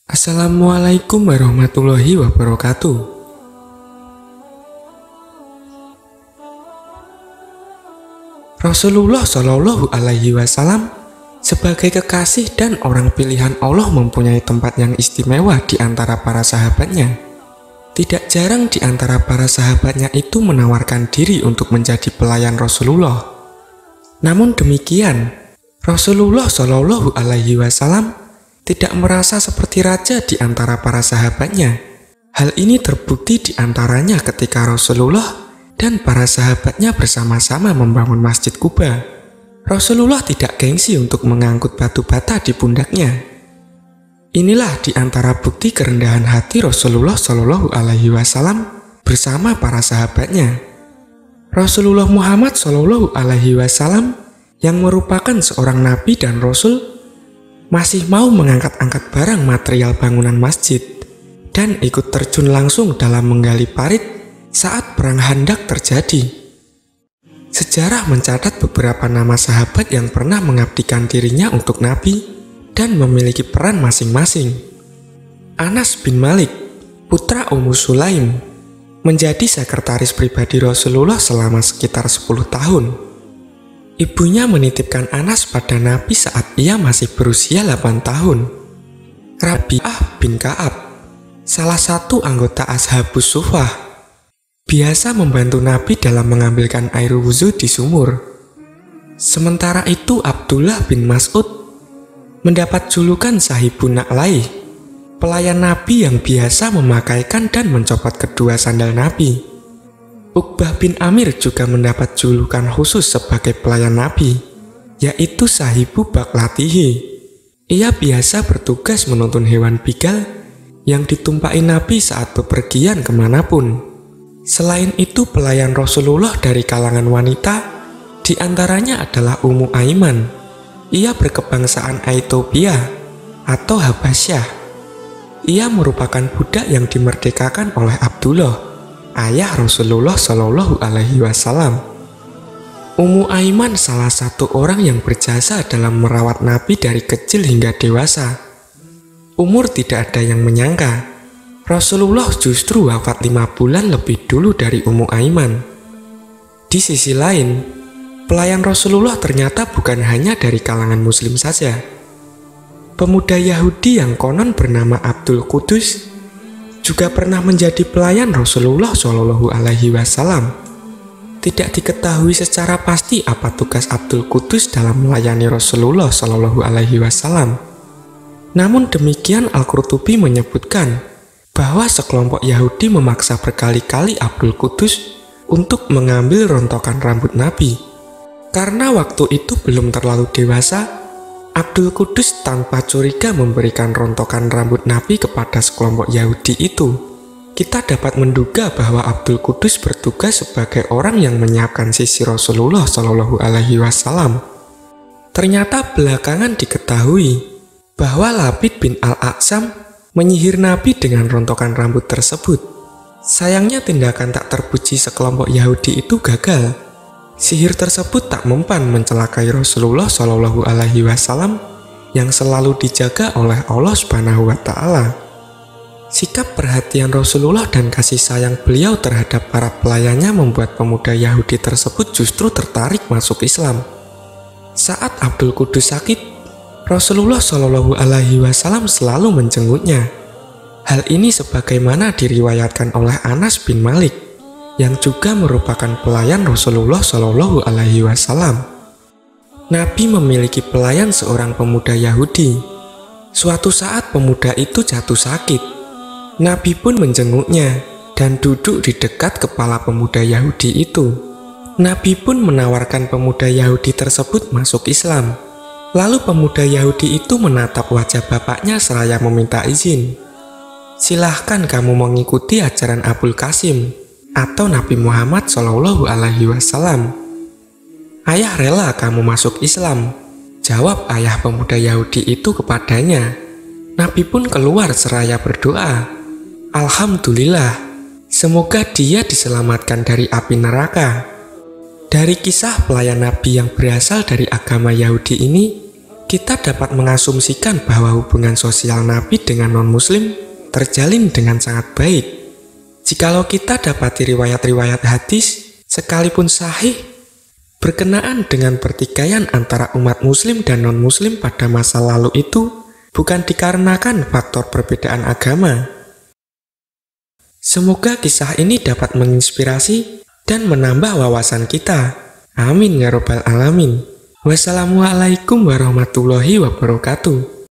Assalamualaikum warahmatullahi wabarakatuh. Rasulullah Shallallahu Alaihi Wasallam sebagai kekasih dan orang pilihan Allah mempunyai tempat yang istimewa di antara para sahabatnya. Tidak jarang di antara para sahabatnya itu menawarkan diri untuk menjadi pelayan Rasulullah. Namun demikian, Rasulullah Shallallahu Alaihi Wasallam tidak merasa seperti raja di antara para sahabatnya. Hal ini terbukti di antaranya ketika Rasulullah dan para sahabatnya bersama-sama membangun Masjid Quba. Rasulullah tidak gengsi untuk mengangkut batu bata di pundaknya. Inilah di antara bukti kerendahan hati Rasulullah Shallallahu Alaihi Wasallam bersama para sahabatnya. Rasulullah Muhammad Shallallahu Alaihi Wasallam yang merupakan seorang nabi dan rasul masih mau mengangkat-angkat barang material bangunan masjid dan ikut terjun langsung dalam menggali parit saat perang Khandaq terjadi. Sejarah mencatat beberapa nama sahabat yang pernah mengabdikan dirinya untuk Nabi dan memiliki peran masing-masing. Anas bin Malik, putra Ummu Sulaim, menjadi sekretaris pribadi Rasulullah selama sekitar 10 tahun. Ibunya menitipkan Anas pada Nabi saat ia masih berusia 8 tahun. Rabi'ah bin Ka'ab, salah satu anggota Ashabus Suffah, biasa membantu Nabi dalam mengambilkan air wudhu di sumur. Sementara itu Abdullah bin Mas'ud mendapat julukan Sahibun Na'laih, pelayan Nabi yang biasa memakaikan dan mencopot kedua sandal Nabi. Uqbah bin Amir juga mendapat julukan khusus sebagai pelayan Nabi, yaitu Sahibu Baklatihi. Ia biasa bertugas menuntun hewan bigal yang ditumpahi Nabi saat bepergian kemanapun. Selain itu, pelayan Rasulullah dari kalangan wanita, di antaranya adalah Ummu Aiman. Ia berkebangsaan Ethiopia atau Habasyah. Ia merupakan budak yang dimerdekakan oleh Abdullah, ayah Rasulullah Shallallahu Alaihi Wasallam. Ummu Aiman salah satu orang yang berjasa dalam merawat Nabi dari kecil hingga dewasa. Umur tidak ada yang menyangka, Rasulullah justru wafat 5 bulan lebih dulu dari Ummu Aiman. Di sisi lain, pelayan Rasulullah ternyata bukan hanya dari kalangan Muslim saja. Pemuda Yahudi yang konon bernama Abdul Qudus juga pernah menjadi pelayan Rasulullah Shallallahu Alaihi Wasallam. Tidak diketahui secara pasti apa tugas Abdul Qudus dalam melayani Rasulullah Shallallahu Alaihi Wasallam. Namun demikian, Al-Qurtubi menyebutkan bahwa sekelompok Yahudi memaksa berkali-kali Abdul Qudus untuk mengambil rontokan rambut Nabi. Karena waktu itu belum terlalu dewasa, Abdul Qudus tanpa curiga memberikan rontokan rambut Nabi kepada sekelompok Yahudi itu. Kita dapat menduga bahwa Abdul Qudus bertugas sebagai orang yang menyiapkan sisi Rasulullah Shallallahu Alaihi Wasallam. Ternyata belakangan diketahui bahwa Labid bin Al-Aqsam menyihir Nabi dengan rontokan rambut tersebut. Sayangnya tindakan tak terpuji sekelompok Yahudi itu gagal. Sihir tersebut tak mempan mencelakai Rasulullah Shallallahu Alaihi Wasallam yang selalu dijaga oleh Allah Subhanahu wa Ta'ala. Sikap perhatian Rasulullah dan kasih sayang beliau terhadap para pelayannya membuat pemuda Yahudi tersebut justru tertarik masuk Islam. Saat Abdul Qudus sakit, Rasulullah Shallallahu Alaihi Wasallam selalu menjenguknya. Hal ini sebagaimana diriwayatkan oleh Anas bin Malik, yang juga merupakan pelayan Rasulullah Shallallahu Alaihi Wasallam. Nabi memiliki pelayan seorang pemuda Yahudi. Suatu saat pemuda itu jatuh sakit. Nabi pun menjenguknya dan duduk di dekat kepala pemuda Yahudi itu. Nabi pun menawarkan pemuda Yahudi tersebut masuk Islam. Lalu pemuda Yahudi itu menatap wajah bapaknya seraya meminta izin. Silahkan kamu mengikuti ajaran Abul Qasim atau Nabi Muhammad Shallallahu Alaihi Wasallam. Ayah rela kamu masuk Islam, jawab ayah pemuda Yahudi itu kepadanya. Nabi pun keluar seraya berdoa, Alhamdulillah, semoga dia diselamatkan dari api neraka. Dari kisah pelayan Nabi yang berasal dari agama Yahudi ini, kita dapat mengasumsikan bahwa hubungan sosial Nabi dengan non-Muslim terjalin dengan sangat baik. Jikalau kita dapati riwayat-riwayat hadis, sekalipun sahih, berkenaan dengan pertikaian antara umat Muslim dan non-Muslim pada masa lalu itu bukan dikarenakan faktor perbedaan agama. Semoga kisah ini dapat menginspirasi dan menambah wawasan kita. Amin ya robbal alamin. Wassalamualaikum warahmatullahi wabarakatuh.